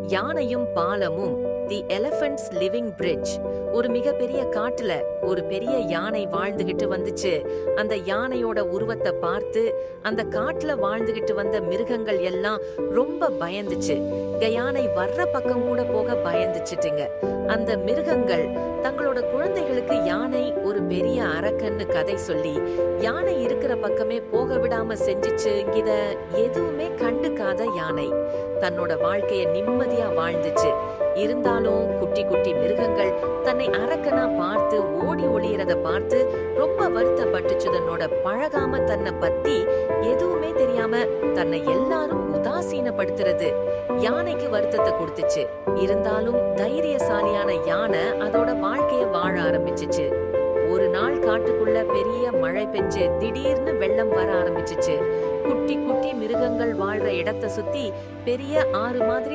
யானையும் பாலமும் தி elephants living bridge. ஒரு மிகப்பெரிய காட்டுல ஒரு பெரிய யானை வாழ்ந்துகிட்டு வந்துச்சு. அந்த யானையோட உருவத்தை பார்த்து அந்த காட்டுல வாழ்ந்துகிட்டு வந்த மிருகங்கள் எல்லாம் ரொம்ப பயந்துச்சு. யானை வர்ற பக்கம் கூட போக பயந்துச்சுட்டுங்க. அந்த மிருகங்கள் தங்களோட குழந்தைகளுக்கு யானை ஒரு பெரிய அரக்கன்னு கதை சொல்லி யானை இருக்கிற பக்கமே போக விடாம செஞ்சுச்சு. இத எதுவுமே கண்டுக்காத யானை தன்னோட வாழ்க்கைய நிம்மதியா வாழ்ந்துச்சு. இருந்தாலும் குட்டி குட்டி மிருகங்கள் தன்னை அரக்கனா பார்த்து ஓடி ஒளியறத பார்த்து ரொம்ப வருத்தப்பட்டுச்சு. தன்னோட பழகாம தன்னை பத்தி எதுவுமே தெரியாம தன்னை எல்லாரும் உதாசீனப்படுத்துறது யானைக்கு வருத்தத்தை கொடுத்துச்சு. இருந்தாலும் தைரியசாலியான யானை அதோட வாழ்க்கைய வாழ ஆரம்பிச்சுச்சு. ஒரு நாள் காட்டுக்குள்ள பெரிய மழை பெஞ்சு திடீர்னு வெள்ளம் வர ஆரம்பிச்சுச்சு. குட்டி குட்டி மிருகங்கள் வாழ்ற இடத்தை சுத்தி பெரிய ஆறு மாதிரி